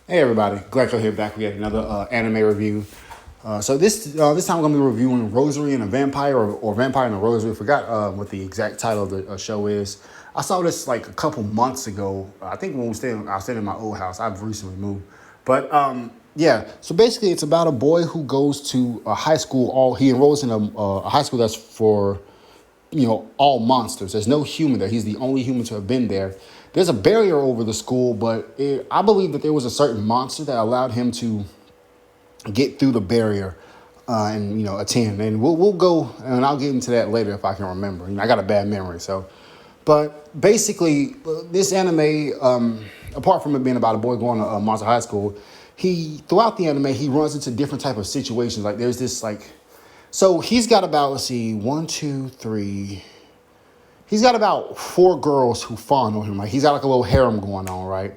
Hey everybody, Glecko here back. We have another anime review. So this time I'm gonna be reviewing Rosary and a Vampire or Vampire and a Rosary. I forgot what the exact title of the show is. I saw this like a couple months ago. I think when I was staying in my old house. I've recently moved, but yeah. So basically, it's about a boy who goes to a high school. He enrolls in a high school that's for all monsters. There's no human there. He's the only human to have been there. There's a barrier over the school, but I believe that there was a certain monster that allowed him to get through the barrier and attend. And we'll go, and I'll get into that later if I can remember. I got a bad memory, so. But basically, this anime, apart from it being about a boy going to Monster High School, throughout the anime he runs into different type of situations. Like there's this like, so he's got about, let's see, one, two, three. He's got about four girls who fawn on him. Like he's got like a little harem going on, right?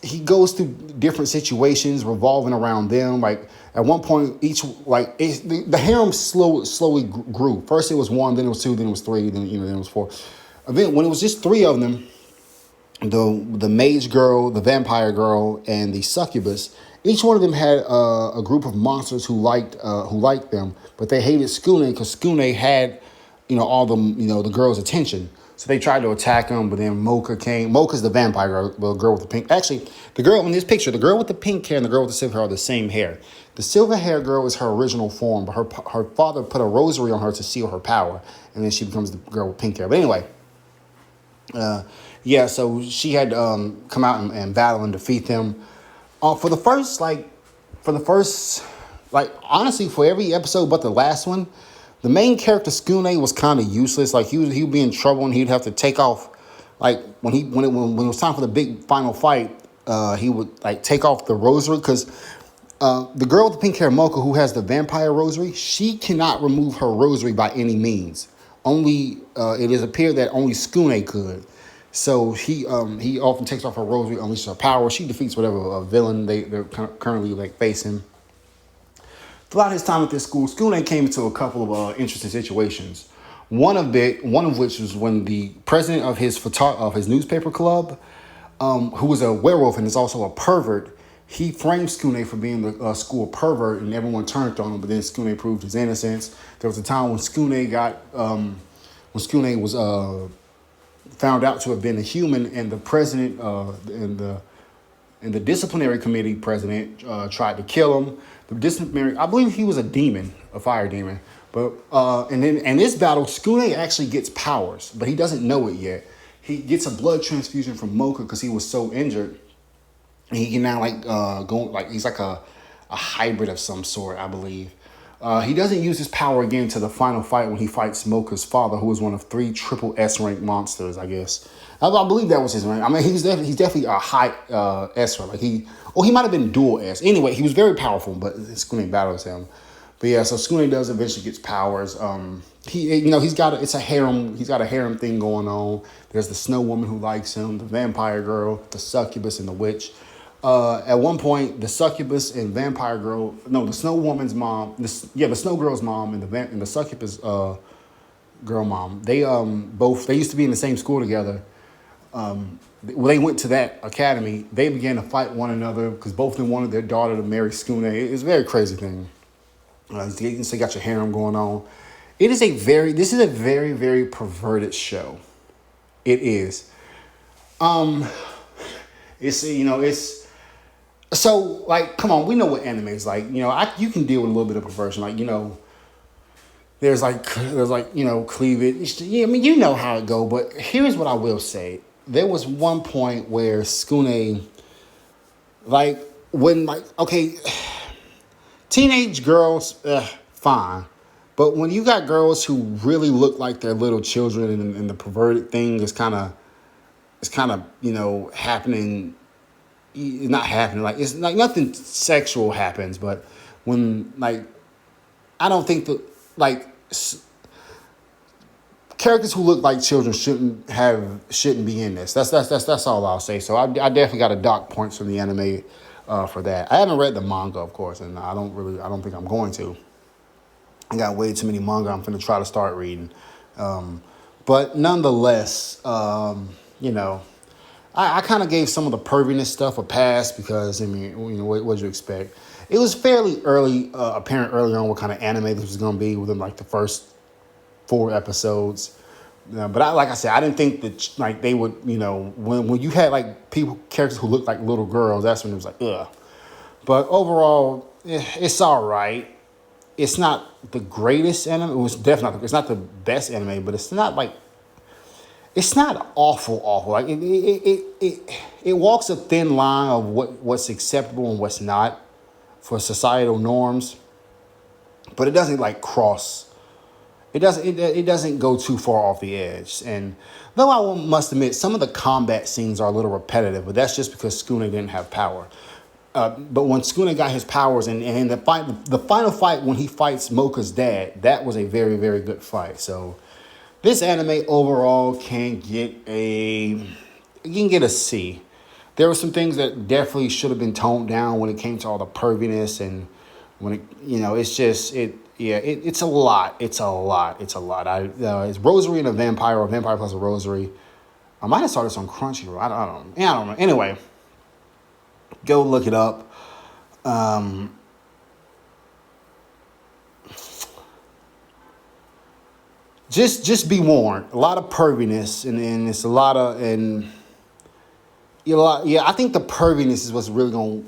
He goes through different situations revolving around them. Like at one point, the harem slowly grew. First it was one, then it was two, then it was three, then it was four. And then when it was just three of them, the mage girl, the vampire girl, and the succubus. Each one of them had a group of monsters who liked them, but they hated Skune because Skune had, all the girls' attention. So they tried to attack him, but then Mocha came. Mocha's the vampire girl, the girl with the pink. Actually, the girl in this picture, the girl with the pink hair and the girl with the silver hair are the same hair. The silver hair girl is her original form, but her father put a rosary on her to seal her power, and then she becomes the girl with pink hair. But anyway, yeah, so she had come out and battle and defeat them. For the first, honestly, for every episode but the last one, the main character Skune was kind of useless. Like he'd be in trouble and he'd have to take off. Like when it was time for the big final fight, he would like take off the rosary because the girl with the pink hair, Mocha, who has the vampire rosary, she cannot remove her rosary by any means. Only it is appeared that only Skune could. So he often takes off her rosary, unleashes her power. She defeats whatever villain they're currently like facing. Throughout his time at this school, Skune came into a couple of interesting situations. One of which was when the president of his newspaper club, who was a werewolf and is also a pervert, he framed Skune for being the school pervert, and everyone turned on him. But then Skune proved his innocence. There was a time when Skune was found out to have been a human, and the president and the disciplinary committee president tried to kill him. The disciplinary, I believe he was a demon, a fire demon. But and then in this battle, Skune actually gets powers, but he doesn't know it yet. He gets a blood transfusion from Mocha because he was so injured, and he can now he's like a hybrid of some sort, I believe. He doesn't use his power again until the final fight when he fights Mocha's father, who is one of 3 triple S rank monsters, I guess. I believe that was his rank. I mean, he's definitely a high S rank. He might have been dual S. Anyway, he was very powerful, but Skune battles him. But yeah, so Skune does eventually gets powers. He's got a harem. He's got a harem thing going on. There's the snow woman who likes him, the vampire girl, the succubus, and the witch. At one point, the succubus and vampire girl, no, the snow woman's mom, the snow girl's mom and the succubus girl mom, they used to be in the same school together. When they went to that academy, they began to fight one another because both of them wanted their daughter to marry Skune. It's a very crazy thing. So you got your harem going on. This is a very, very perverted show. It is. It's so like, come on, we know what anime is like. You can deal with a little bit of perversion, like there's cleavage. Yeah, I mean, you know how it go. But here's what I will say: there was one point where Skune, okay, teenage girls, fine. But when you got girls who really look like they're little children and the perverted thing is kind of happening, not happening, like it's like nothing sexual happens, but when I don't think that characters who look like children shouldn't be in this. That's all I'll say. So I definitely got a dock points from the anime for that. I haven't read the manga, of course, and I don't think I'm going to. I got way too many manga I'm finna try to start reading. But nonetheless, I kind of gave some of the perviness stuff a pass because, I mean, what you expect? It was fairly early, apparent early on what kind of anime this was going to be within like the first 4 episodes. But like I said, I didn't think that like they would, when you had like characters who looked like little girls, that's when it was like, ugh. But overall, it's all right. It's not the greatest anime. It was definitely it's not the best anime, but it's not awful, awful. Like it walks a thin line of what's acceptable and what's not for societal norms, but it doesn't like cross. It doesn't go too far off the edge. And though I must admit, some of the combat scenes are a little repetitive, but that's just because Skune didn't have power. But when Skune got his powers, and in the final fight when he fights Mocha's dad, that was a very, very good fight. So this anime overall can get a C. There were some things that definitely should have been toned down when it came to all the perviness and when it, it's a lot. It's a lot. It's a lot. It's Rosary and a Vampire, or a Vampire plus a Rosary. I might have started this on Crunchyroll. I don't know. Anyway, go look it up. Just be warned. A lot of perviness and it's a lot of I think the perviness is what's really gonna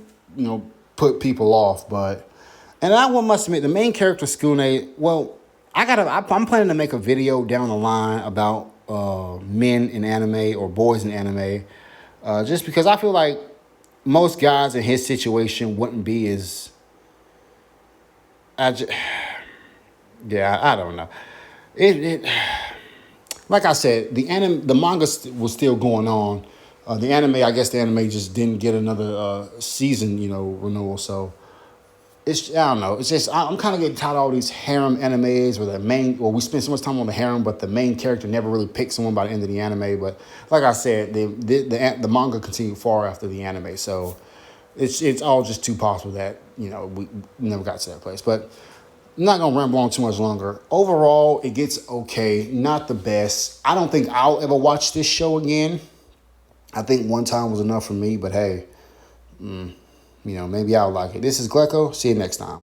put people off. But and I must admit, the main character Skune. Well, I'm planning to make a video down the line about men in anime or boys in anime, just because I feel like most guys in his situation wouldn't be as. Yeah, I don't know. It like I said, the manga was still going on. The anime, I guess, the anime just didn't get another season, renewal. So I don't know. It's just I'm kind of getting tired of all these harem animes where we spend so much time on the harem, but the main character never really picks someone by the end of the anime. But like I said, the manga continued far after the anime, so it's all just too possible that we never got to that place. But I'm not gonna ramble on too much longer. Overall, it gets okay, not the best. I don't think I'll ever watch this show again. I think one time was enough for me, but hey, maybe I'll like it. This is Glecko. See you next time.